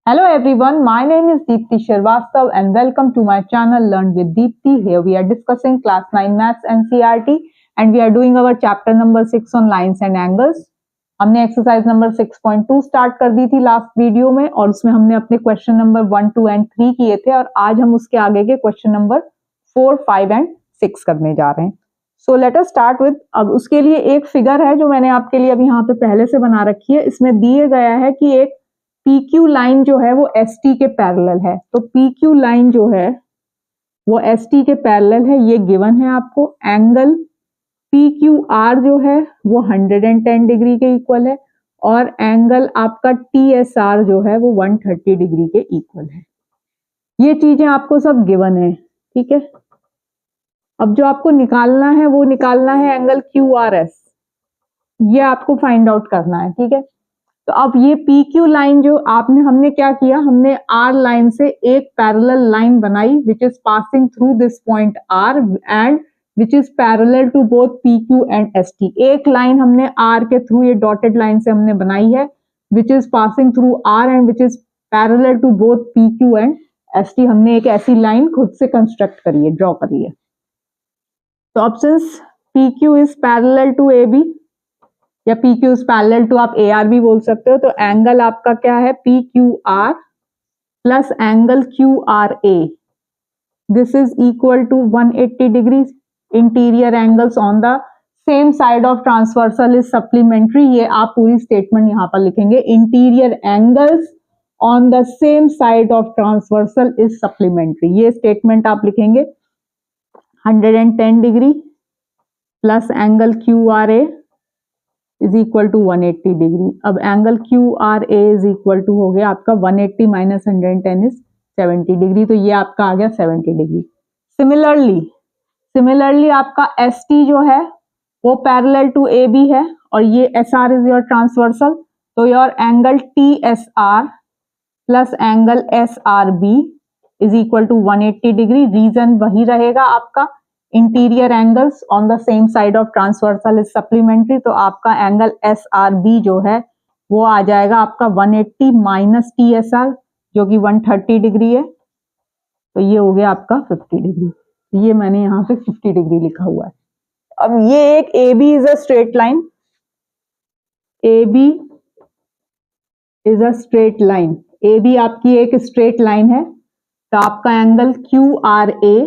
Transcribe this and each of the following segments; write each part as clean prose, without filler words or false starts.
Hello everyone, my name is Deepti Shrivastava and welcome to my channel Learn with Deepti. Here we are discussing class 9 maths NCERT and we are doing our chapter number 6 on lines and angles. हमने exercise number 6.2 start कर दी थी last video में और उसमें हमने अपने question number 1, 2 and 3 किए थे और आज हम उसके आगे के क्वेश्चन नंबर 4, 5 एंड 6 करने जा रहे हैं. So let us start with. अब उसके लिए एक फिगर है जो मैंने आपके लिए अभी यहाँ पे पहले से बना रखी है. इसमें दिए गया है कि एक PQ लाइन जो है वो ST के पैरेलल है. तो PQ लाइन जो है वो ST के पैरेलल है, ये गिवन है आपको. एंगल PQR जो है वो 110 डिग्री के इक्वल है और एंगल आपका TSR जो है वो 130 डिग्री के इक्वल है. ये चीजें आपको सब गिवन है, ठीक है. अब जो आपको निकालना है वो निकालना है एंगल QRS. ये आपको फाइंड आउट करना है, ठीक है. तो अब ये PQ लाइन जो हमने क्या किया, हमने R लाइन से एक पैरेलल लाइन बनाई which is passing through this point R and which is parallel to both PQ and ST. एक लाइन हमने R के थ्रू, ये डॉटेड लाइन से हमने बनाई है which is passing through R and which is parallel to both PQ and ST. हमने एक ऐसी लाइन खुद से कंस्ट्रक्ट करी है, ड्रॉ करी है. तो अब since PQ is parallel to AB या PQ इज पैरेलल टू आप AR भी बोल सकते हो, तो एंगल आपका क्या है PQR plus angle QRA. This is equal to 180 degree. Interior angles on the same side of transversal is supplementary. ये आप पूरी स्टेटमेंट यहाँ पर लिखेंगे. Interior angles on the same side of transversal is supplementary. ये स्टेटमेंट आप लिखेंगे. 110 degree plus angle QRA is equal to 180 degree. अब angle QRA is equal to हो गया आपका 180 माइनस 110 इज 70 डिग्री. तो ये आपका आ गया 70 डिग्री. सिमिलरली आपका ST जो है वो पैरेलल टू AB है और ये SR इज योर ट्रांसवर्सल. तो your angle TSR plus angle SRB is equal to 180 degree. Reason वही रहेगा आपका. Interior angles on the same side of transversal is supplementary. तो आपका एंगल SRB जो है वो आ जाएगा आपका 180 माइनस TSR जो कि 130 डिग्री है. तो ये हो गया आपका 50 डिग्री. ये मैंने यहाँ पे 50 डिग्री लिखा हुआ है. अब ये एक AB is a straight line. AB is a straight line. AB आपकी एक स्ट्रेट लाइन है. तो आपका angle QRA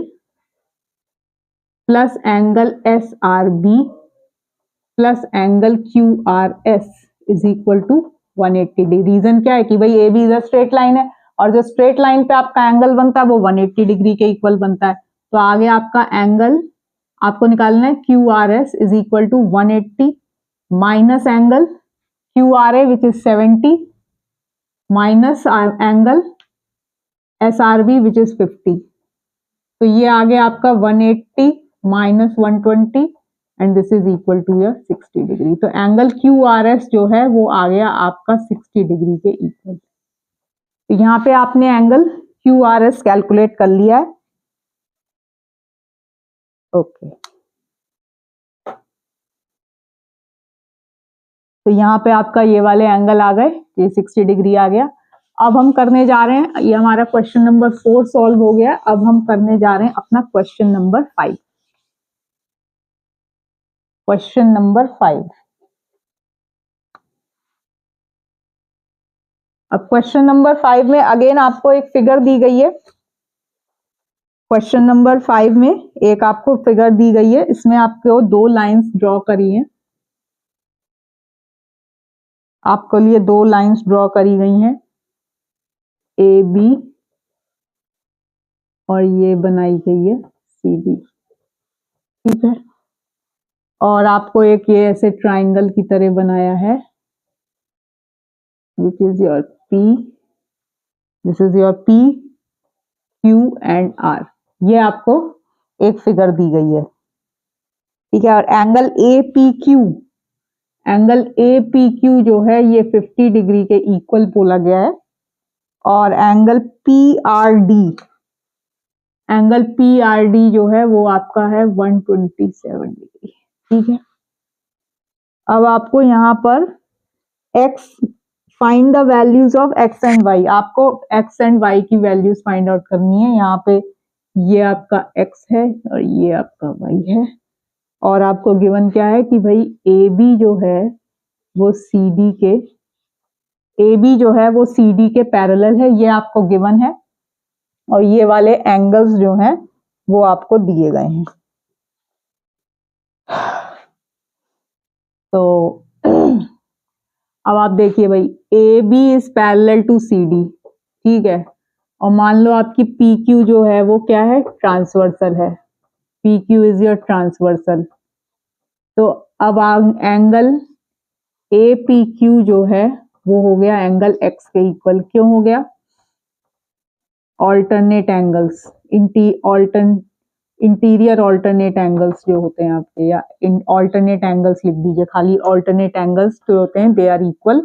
plus angle SRB plus angle QRS is equal to 180 degree. Reason क्या है कि भाई AB is a straight line है और जो स्ट्रेट लाइन पे आपका एंगल बनता है वो 180 डिग्री के इक्वल बनता है. तो आगे आपका एंगल आपको निकालना है QRS is equal to 180 minus angle QRA which is 70 minus angle SRB which is 50. तो ये आ गया आपका 180 माइनस 120 and this is equal to your 60 degree. तो एंगल QRS जो है वो आ गया आपका 60 डिग्री के इक्वल. तो यहाँ पे आपने एंगल QRS कैलकुलेट कर लिया है. ओके. तो यहाँ पे आपका ये वाले एंगल आ गए, ये 60 डिग्री आ गया. अब हम करने जा रहे हैं, ये हमारा क्वेश्चन नंबर 4 सॉल्व हो गया. अब हम करने जा रहे हैं अपना क्वेश्चन नंबर 5. Question number 5. अब क्वेश्चन नंबर 5 में अगेन आपको एक फिगर दी गई है. क्वेश्चन नंबर 5 में एक आपको फिगर दी गई है. इसमें आपको दो लाइंस ड्रॉ करी हैं. आपके लिए दो लाइंस ड्रॉ करी गई हैं AB और ये बनाई गई है CD, ठीक है. और आपको एक ये ऐसे ट्राइंगल की तरह बनाया है which is your P. This is your P, Q and R. ये आपको एक फिगर दी गई है, ठीक है. और एंगल APQ जो है ये 50 डिग्री के इक्वल बोला गया है. और एंगल PRD जो है वो आपका है 127 डिग्री, ठीक है. अब आपको यहाँ पर X find the values of x and y. आपको एक्स एंड वाई की वैल्यूज फाइंड आउट करनी है। यहाँ पे ये आपका एक्स है और ये आपका वाई है, और आपको गिवन क्या है कि भाई ए बी जो है वो सी डी के पैरेलल है, ये आपको गिवन है, और ये वाले एंगल्स जो हैं वो आपको दिए गए हैं। तो अब आप देखिए भाई, A B is parallel to C D, ठीक है, और मान लो आपकी पी क्यू जो है वो क्या है, ट्रांसवर्सल है, P Q is your transversal. तो अब एंगल ए पी क्यू जो है वो हो गया एंगल एक्स के इक्वल। क्यों हो गया? Alternate angles, interior alternate angles जो होते हैं आपके, या ऑल्टरनेट एंगल्स लिख दीजिए, खाली ऑल्टरनेट एंगल्स जो होते हैं दे आर इक्वल।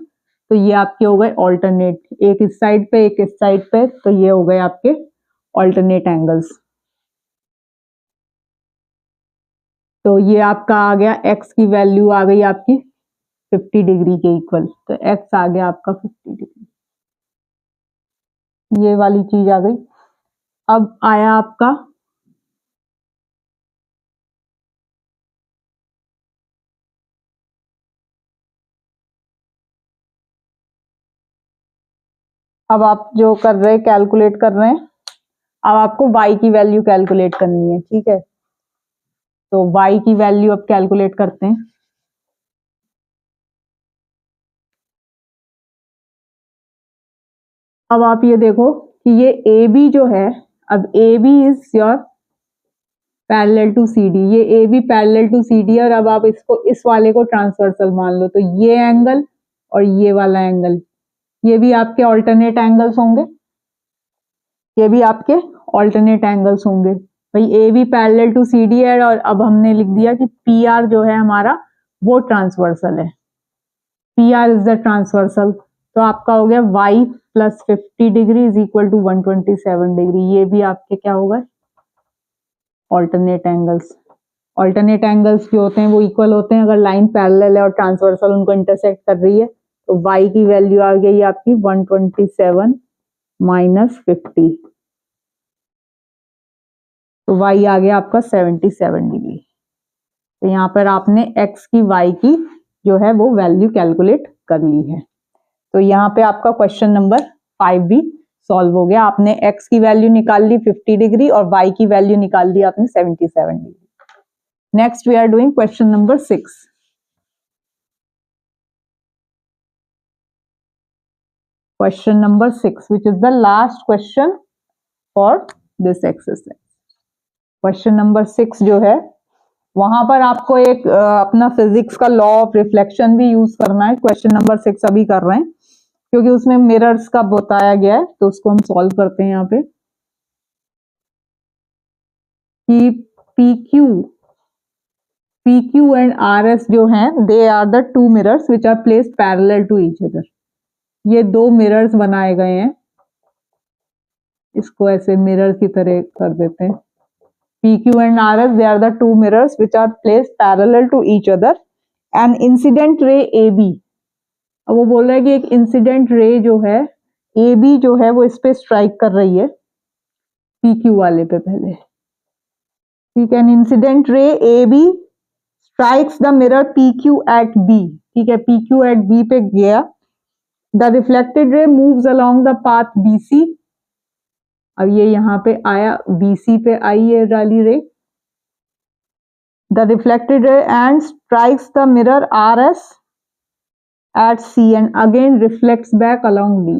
तो ये आपके हो गए ऑल्टरनेट, एक इस साइड पे एक इस साइड पे, तो ये हो गए आपके ऑल्टरनेट एंगल्स। तो ये आपका आ गया, एक्स की वैल्यू आ गई आपकी 50 डिग्री के इक्वल, तो एक्स आ गया आपका 50 डिग्री, ये वाली चीज आ गई। अब आया आपका अब आप जो कर रहे हैं, कैलकुलेट कर रहे हैं, अब आपको y की वैल्यू कैलकुलेट करनी है, ठीक है। तो y की वैल्यू अब कैलकुलेट करते हैं। अब आप ये देखो कि ये ए बी जो है, अब A B is your parallel to C D, ये A B parallel to C D, और अब आप इसको इस वाले को ट्रांसवर्सल मान लो, तो ये एंगल और ये वाला एंगल, ये भी आपके ऑल्टरनेट एंगल्स होंगे, ये भी आपके ऑल्टरनेट एंगल्स होंगे। भाई A B parallel to C D है, और अब हमने लिख दिया कि पी आर जो है हमारा वो ट्रांसवर्सल है, P R is the transversal. तो आपका हो गया y plus 50 degree is equal to 127 degree, ये भी आपके क्या हो गए, ऑल्टरनेट एंगल्स। ऑल्टरनेट एंगल्स जो होते हैं वो इक्वल होते हैं अगर लाइन पैरेलल है और ट्रांसवर्सल उनको इंटरसेक्ट कर रही है। तो y की वैल्यू आ गई आपकी 127 माइनस 50, तो y आ गया आपका 77 डिग्री। तो यहाँ पर आपने x की y की जो है वो वैल्यू कैलकुलेट कर ली है। तो यहाँ पे आपका क्वेश्चन नंबर 5 भी सॉल्व हो गया। आपने x की वैल्यू निकाल ली 50 डिग्री और y की वैल्यू निकाल दी आपने 77 degree. Next we are doing question number 6। Question number 6 which is the last question for this exercise. Question number 6 जो है वहां पर आपको एक अपना फिजिक्स का लॉ ऑफ रिफ्लेक्शन भी यूज करना है। क्वेश्चन नंबर 6 अभी कर रहे हैं क्योंकि उसमें मिरर्स का बताया गया है, तो उसको हम सॉल्व करते हैं यहाँ पे कि P Q and R S जो हैं they are the two mirrors which are placed parallel to each other. ये दो मिरर्स बनाए गए हैं, इसको ऐसे मिरर की तरह कर देते हैं। P Q and R S they are the two mirrors which are placed parallel to each other and incident ray A B. अब वो बोल रहा है कि एक इंसिडेंट रे जो है ए बी जो है वो इस पे स्ट्राइक कर रही है पी क्यू वाले पे पहले, ठीक है। Incident ray A B strikes the mirror P Q at B, ठीक है, पी क्यू एट बी पे गया। The reflected ray moves along the path B C. अब ये यहाँ पे आया, बी सी पे आई ये वाली रे, द रिफ्लेक्टेड रे and strikes the mirror R S at C and again reflects back along D,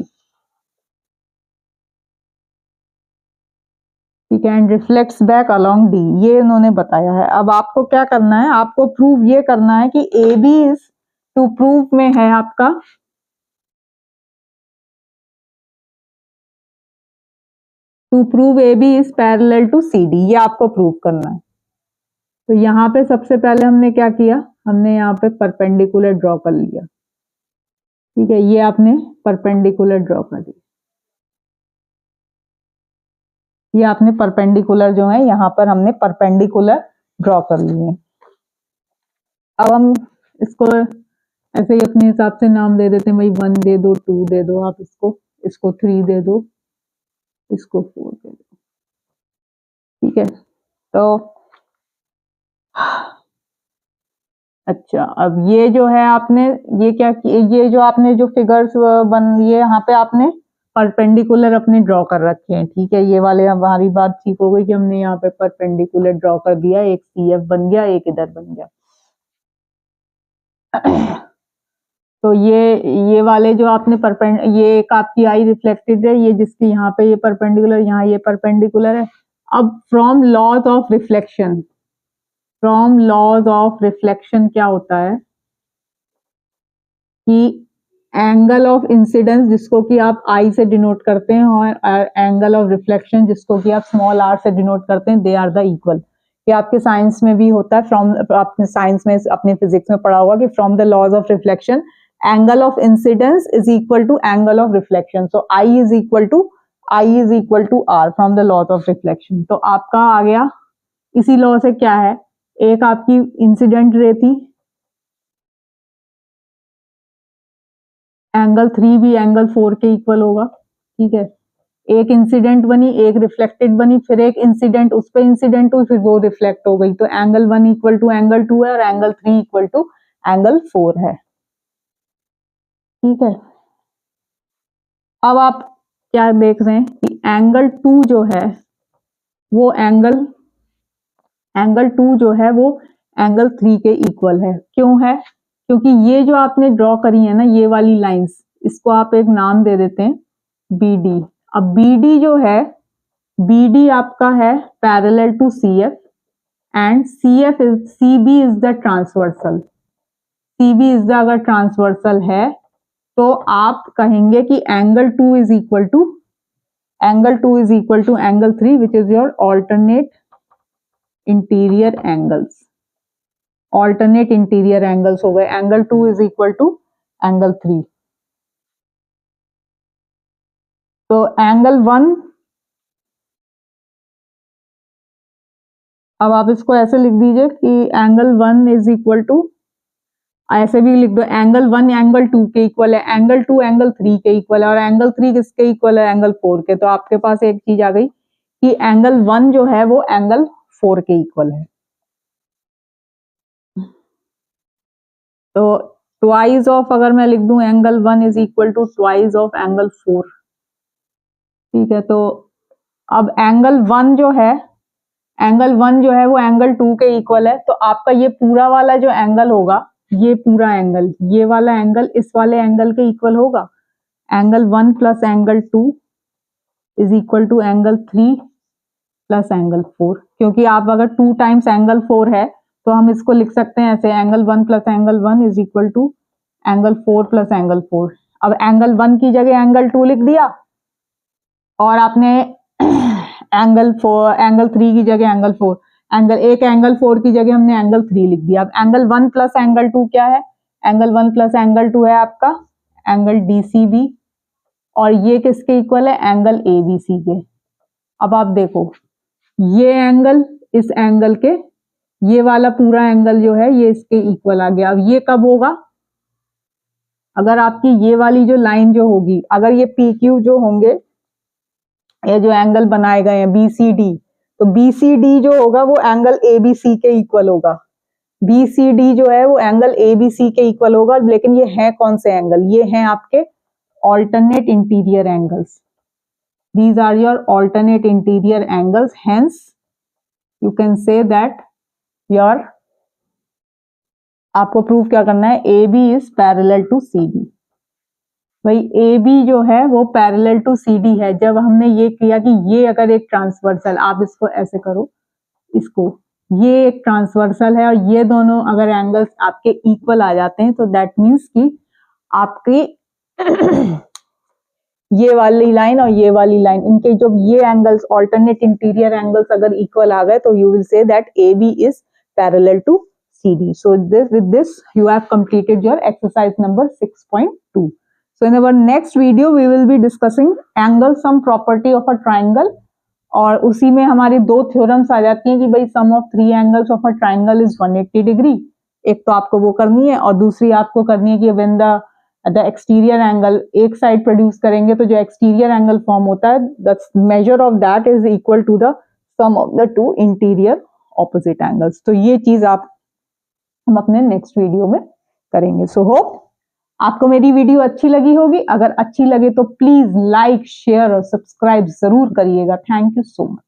ठीक है, and reflects back along D, ये इन्होंने बताया है। अब आपको क्या करना है, आपको प्रूव ये करना है कि AB इज टू प्रूव में है आपका to prove AB is parallel to CD, ये आपको प्रूव करना है। तो यहाँ पे सबसे पहले हमने क्या किया, हमने यहाँ पे परपेंडिकुलर ड्रॉ कर लिया, ठीक है, ये आपने परपेंडिकुलर ड्रॉ कर दिया, ये आपने परपेंडिकुलर जो है यहाँ पर हमने परपेंडिकुलर ड्रॉ कर लिए। अब हम इसको ऐसे ही अपने हिसाब से नाम दे देते हैं, भाई 1 दे दो, 2 दे दो, आप इसको 3 दे दो, इसको 4 दे दो, ठीक है। तो अच्छा, अब ये जो है आपने ये क्या ये जो आपने जो फिगर्स ये यहाँ पे आपने परपेंडिकुलर अपने ड्रॉ कर रखे हैं, ठीक है। ये वाले हमारी बात ठीक हो गई कि हमने यहाँ पे परपेंडिकुलर ड्रॉ कर दिया, एक CF बन गया, एक इधर बन गया। तो ये वाले जो आपने ये एक आपकी आई रिफ्लेक्टेड है, ये जिसकी यहाँ पे ये परपेंडिकुलर, यहाँ ये परपेंडिकुलर है। अब from laws of reflection, from laws of reflection क्या होता है कि एंगल ऑफ इंसिडेंस जिसको कि आप आई से डिनोट करते हैं और एंगल ऑफ रिफ्लेक्शन जिसको कि आप स्मॉल r से डिनोट करते हैं, दे आर द इक्वल। ये आपके साइंस में भी होता है, फ्रॉम आपने साइंस में अपने फिजिक्स में पढ़ा होगा कि from the laws of reflection angle of incidence is equal to angle of reflection, so I is equal to r from the laws of reflection. तो आपका आ गया इसी लॉ से क्या है, एक आपकी इंसिडेंट रे थी, एंगल 3 भी एंगल 4 के इक्वल होगा, ठीक है। एक इंसिडेंट बनी, एक रिफ्लेक्टेड बनी, फिर एक इंसिडेंट उस पर इंसिडेंट हुई, फिर वो रिफ्लेक्ट हो गई, तो एंगल 1 इक्वल टू एंगल 2 है और एंगल 3 इक्वल टू एंगल 4 है, ठीक है। अब आप क्या देख रहे हैं कि एंगल 2 जो है वो एंगल 2 जो है वो एंगल 3 के इक्वल है। क्यों है? क्योंकि ये जो आपने ड्रॉ करी है ना, ये वाली लाइंस, इसको आप एक नाम दे देते हैं BD। अब BD जो है, BD आपका है parallel to CF and CB is the transversal. CB is the अगर ट्रांसवर्सल है तो आप कहेंगे कि angle 2 is equal to angle 3 which is your alternate interior angles. Alternate interior angles हो गए, angle 2 is equal to angle 3। तो angle 1, अब आप इसको ऐसे लिख दीजिए कि एंगल 1 इज इक्वल टू, ऐसे भी लिख दो, एंगल 1 एंगल 2 के इक्वल है, एंगल 2 एंगल 3 के इक्वल है, और एंगल 3 किसके इक्वल है? एंगल 4 के। तो आपके पास एक चीज आ गई कि एंगल 1 जो है वो एंगल 4 के इक्वल है। तो ट्वाइस ऑफ अगर मैं लिख दूं angle 1 is equal to twice of angle 4, ठीक है। तो अब एंगल 1 जो है वो एंगल 2 के इक्वल है, तो आपका ये पूरा वाला जो एंगल होगा, ये पूरा एंगल, ये वाला एंगल इस वाले एंगल के इक्वल होगा। Angle 1 plus angle 2 is equal to angle 3 plus angle 4, क्योंकि आप अगर 2 टाइम्स एंगल 4 है तो हम इसको लिख सकते हैं ऐसे, angle 1 plus angle 1 is equal to angle 4 plus angle 4। अब एंगल 1 की जगह एंगल 2 लिख दिया और आपने एंगल 3 की जगह एंगल 4, एंगल 4 की जगह हमने एंगल 3 लिख दिया। अब एंगल 1 प्लस एंगल 2 क्या है? एंगल 1 प्लस एंगल 2 है आपका एंगल DCB, और ये किसके इक्वल है? एंगल ABC के। अब आप देखो, ये एंगल इस एंगल के, ये वाला पूरा एंगल जो है ये इसके इक्वल आ गया। अब ये कब होगा? अगर आपकी ये वाली जो लाइन जो होगी, अगर ये PQ जो होंगे, ये जो एंगल बनाए गए हैं BCD, तो BCD जो होगा वो एंगल ABC के इक्वल होगा। BCD जो है वो एंगल ABC के इक्वल होगा, लेकिन ये है कौन से एंगल? ये हैं आपके alternate interior angles. These are your alternate interior angles. Hence, you can say that your, आपको प्रूफ क्या करना है? AB is parallel to CD. भाई AB जो है वो पैरेलल टू CD है। जब हमने ये किया कि ये अगर एक ट्रांसवर्सल, आप इसको ऐसे करो, इसको, ये एक ट्रांसवर्सल है और ये दोनों अगर एंगल्स आपके इक्वल आ जाते हैं तो दैट मीन्स कि आपकी ये वाली लाइन और ये वाली लाइन, इनके जो ये एंगल्स ऑल्टरनेट इंटीरियर एंगल्स अगर इक्वल आ गए तो you will say that AB is parallel to CD. So with this you have completed your exercise number 6.2. So in our next video we will be discussing angle sum property of a triangle, और उसी में हमारी दो theorems आ जाती हैं कि भाई sum of 3 angles of a triangle is 180 degree, एक तो आपको वो करनी है, और दूसरी आपको करनी है कि व्हेन द एक्सटीरियर एंगल एक साइड प्रोड्यूस करेंगे तो जो एक्सटीरियर एंगल फॉर्म होता है the measure of that is equal to the sum of the two interior opposite angles. तो ये चीज हम अपने नेक्स्ट वीडियो में करेंगे। सो होप आपको मेरी वीडियो अच्छी लगी होगी। अगर अच्छी लगे तो प्लीज लाइक, शेयर और सब्सक्राइब जरूर करिएगा। Thank you so much.